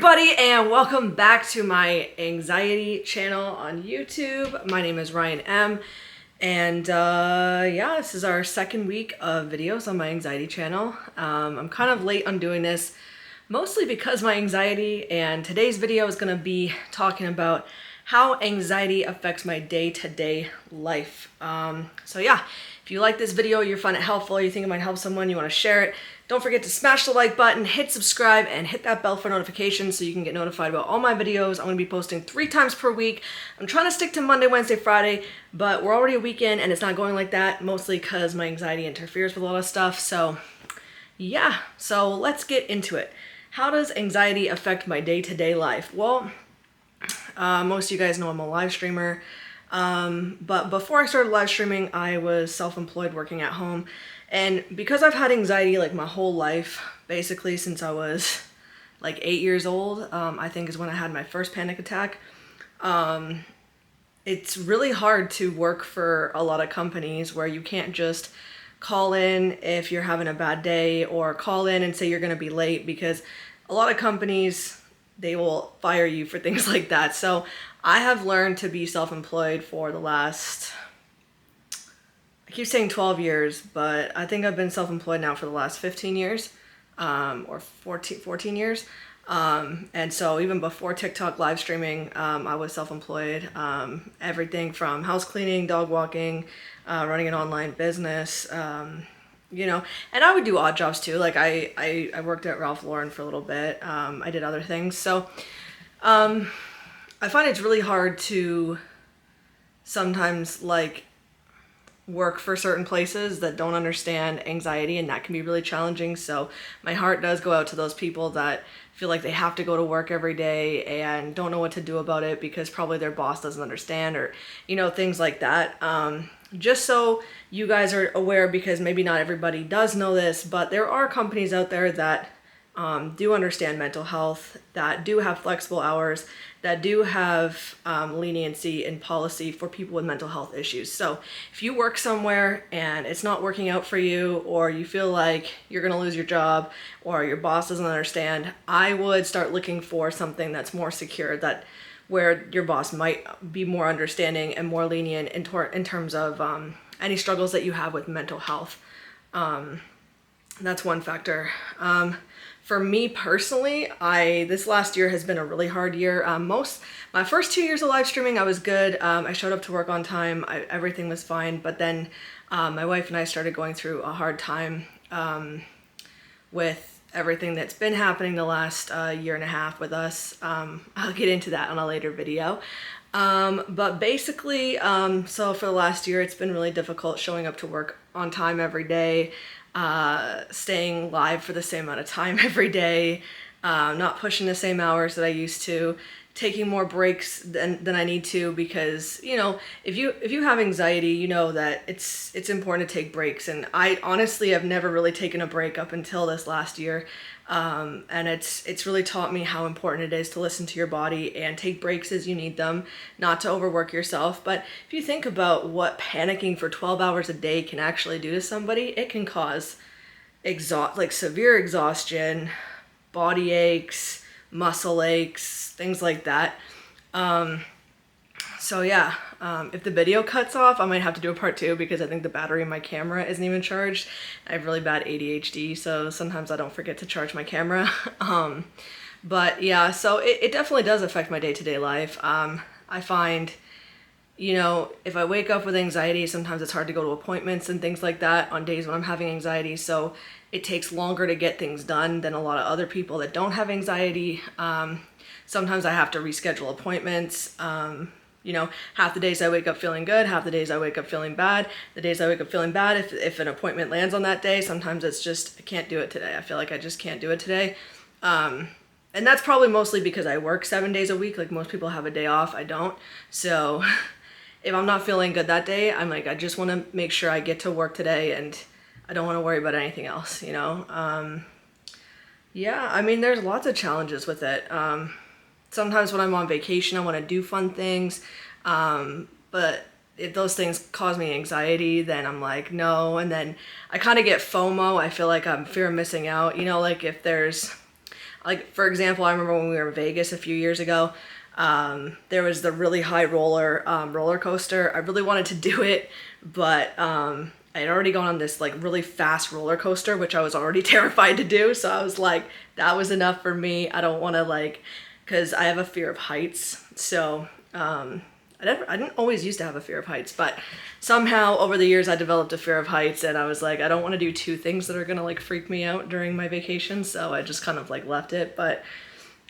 everybody, and welcome back to my anxiety channel on YouTube. My name is Ryan M. And yeah, this is our second week of videos on my anxiety channel. I'm kind of late on doing this, mostly because my anxiety, and today's video is going to be talking about how anxiety affects my day-to-day life. So yeah, if you like this video, you find it helpful, you think it might help someone, you want to share it, don't forget to smash the like button, hit subscribe, and hit that bell for notifications so you can get notified about all my videos. I'm going to be posting 3 times per week. I'm trying to stick to Monday, Wednesday, Friday, but we're already a weekend and it's not going like that, mostly because my anxiety interferes with a lot of stuff. So yeah, so let's get into it. How does anxiety affect my day-to-day life? Well, most of you guys know I'm a live streamer, but before I started live streaming, I was self-employed working at home. And because I've had anxiety like my whole life, basically since I was like 8 years old, I think is when I had my first panic attack. It's really hard to work for a lot of companies where you can't just call in if you're having a bad day or call in and say you're going to be late, because a lot of companies, they will fire you for things like that. So I have learned to be self-employed for the last, I keep saying 12 years, but I think I've been self-employed now for the last 15 years, or 14 years. And so even before TikTok live streaming, I was self-employed, everything from house cleaning, dog walking, running an online business, you know, and I would do odd jobs too. Like I worked at Ralph Lauren for a little bit. I did other things. So, I find it's really hard to sometimes like work for certain places that don't understand anxiety, and that can be really challenging. So my heart does go out to those people that feel like they have to go to work every day and don't know what to do about it because probably their boss doesn't understand, or, you know, things like that. Just so you guys are aware, because maybe not everybody does know this, but there are companies out there that do understand mental health, that do have flexible hours, that do have leniency in policy for people with mental health issues. So if you work somewhere and it's not working out for you, or you feel like you're gonna lose your job, or your boss doesn't understand, I would start looking for something that's more secure, that where your boss might be more understanding and more lenient in terms of any struggles that you have with mental health. That's one factor. For me personally, this last year has been a really hard year. My first 2 years of live streaming, I was good. I showed up to work on time. Everything was fine. But then my wife and I started going through a hard time with everything that's been happening the last year and a half with us. I'll get into that on a later video. But basically, so for the last year, it's been really difficult showing up to work on time every day. Staying live for the same amount of time every day, not pushing the same hours that I used to, taking more breaks than I need to, because, you know, if you have anxiety, you know that it's important to take breaks. And I honestly have never really taken a break up until this last year. And it's really taught me how important it is to listen to your body and take breaks as you need them, not to overwork yourself. But if you think about what panicking for 12 hours a day can actually do to somebody, it can cause severe exhaustion, body aches, muscle aches, things like that. So yeah, if the video cuts off, I might have to do a part 2, because I think the battery in my camera isn't even charged. I have really bad ADHD, so sometimes I don't forget to charge my camera. But yeah, so it definitely does affect my day-to-day life. I find, you know, if I wake up with anxiety, sometimes it's hard to go to appointments and things like that on days when I'm having anxiety. So it takes longer to get things done than a lot of other people that don't have anxiety. Sometimes I have to reschedule appointments. You know, half the days I wake up feeling good, half the days I wake up feeling bad. The days I wake up feeling bad, if an appointment lands on that day, sometimes it's just, I can't do it today. I feel like I just can't do it today. And that's probably mostly because I work 7 days a week. Like most people have a day off, I don't. So if I'm not feeling good that day, I'm like, I just want to make sure I get to work today and I don't want to worry about anything else, you know? Yeah, I mean, there's lots of challenges with it. Sometimes when I'm on vacation, I want to do fun things, but if those things cause me anxiety, then I'm like, no. And then I kind of get FOMO. I feel like I'm fear of missing out. You know, like if there's, Like, for example, I remember when we were in Vegas a few years ago, there was the really high roller coaster. I really wanted to do it, but I had already gone on this like really fast roller coaster, which I was already terrified to do. So I was like, that was enough for me. I don't want to like, because I have a fear of heights. So I didn't always used to have a fear of heights, but somehow over the years I developed a fear of heights, and I was like, I don't want to do two things that are gonna like freak me out during my vacation. So I just kind of like left it. But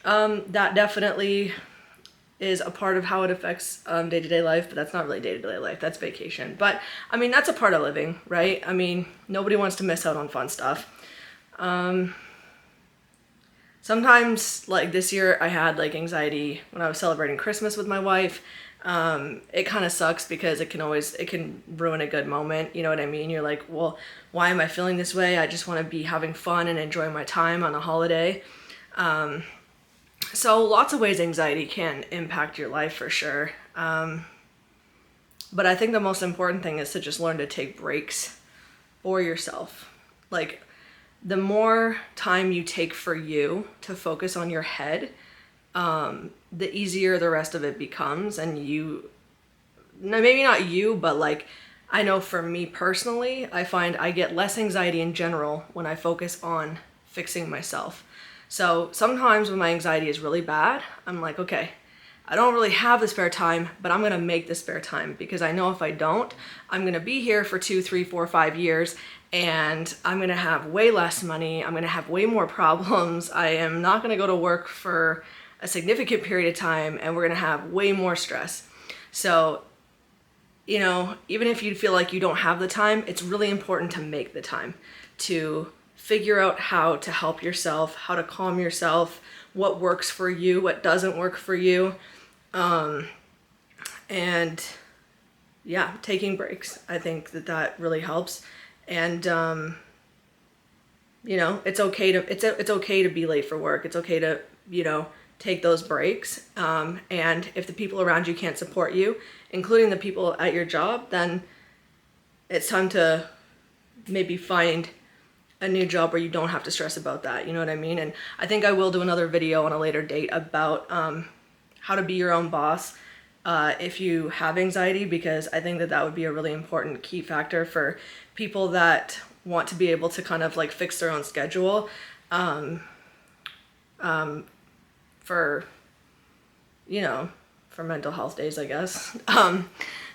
that definitely is a part of how it affects day-to-day life, but that's not really day-to-day life, that's vacation. But I mean, that's a part of living, right? I mean, nobody wants to miss out on fun stuff. Sometimes, like this year, I had like anxiety when I was celebrating Christmas with my wife. It kind of sucks because it can ruin a good moment, you know what I mean? You're like, well, why am I feeling this way? I just want to be having fun and enjoying my time on a holiday. So lots of ways anxiety can impact your life for sure. But I think the most important thing is to just learn to take breaks for yourself. Like, the more time you take for you to focus on your head, the easier the rest of it becomes. And maybe not you, but like, I know for me personally, I find I get less anxiety in general when I focus on fixing myself. So sometimes when my anxiety is really bad, I'm like, okay, I don't really have the spare time, but I'm gonna make the spare time, because I know if I don't, I'm gonna be here for 2, 3, 4, 5 years, and I'm gonna have way less money, I'm gonna have way more problems, I am not gonna go to work for a significant period of time, and we're gonna have way more stress. So, you know, even if you feel like you don't have the time, it's really important to make the time to figure out how to help yourself, how to calm yourself, what works for you, what doesn't work for you. And yeah, taking breaks. I think that really helps. And, you know, it's okay to be late for work. It's okay to, you know, take those breaks. And if the people around you can't support you, including the people at your job, then it's time to maybe find a new job where you don't have to stress about that, you know what I mean? And I think I will do another video on a later date about how to be your own boss if you have anxiety, because I think that would be a really important key factor for people that want to be able to kind of like fix their own schedule for, you know, for mental health days, I guess.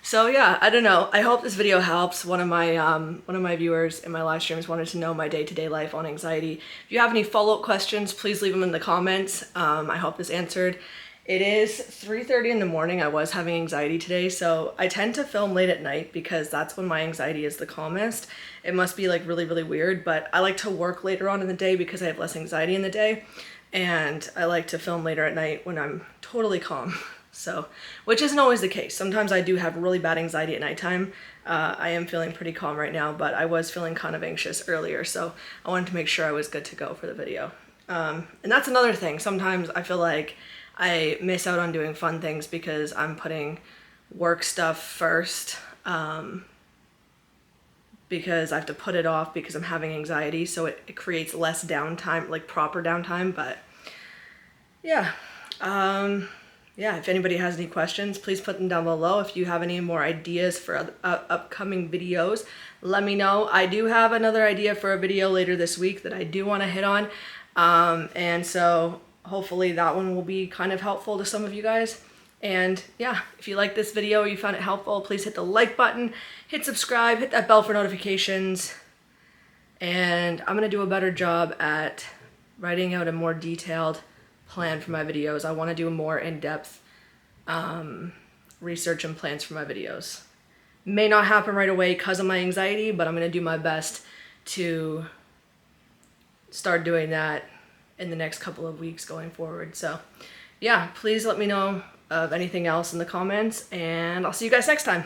So yeah, I don't know. I hope this video helps. One of my viewers in my live streams wanted to know my day-to-day life on anxiety. If you have any follow-up questions, please leave them in the comments. I hope this answered. It is 3:30 in the morning. I was having anxiety today, so I tend to film late at night because that's when my anxiety is the calmest. It must be like really, really weird, but I like to work later on in the day because I have less anxiety in the day, and I like to film later at night when I'm totally calm. So, which isn't always the case. Sometimes I do have really bad anxiety at nighttime. I am feeling pretty calm right now, but I was feeling kind of anxious earlier, so I wanted to make sure I was good to go for the video. And that's another thing. Sometimes I feel like I miss out on doing fun things because I'm putting work stuff first, because I have to put it off because I'm having anxiety, so it creates less downtime, like proper downtime. But yeah. Yeah, if anybody has any questions, please put them down below. If you have any more ideas for upcoming videos, let me know. I do have another idea for a video later this week that I do want to hit on. And so hopefully that one will be kind of helpful to some of you guys. And yeah, if you like this video or you found it helpful, please hit the like button, hit subscribe, hit that bell for notifications. And I'm going to do a better job at writing out a more detailed plan for my videos. I want to do a more in-depth research and plans for my videos. May not happen right away because of my anxiety, but I'm going to do my best to start doing that in the next couple of weeks going forward. So yeah, please let me know of anything else in the comments, and I'll see you guys next time.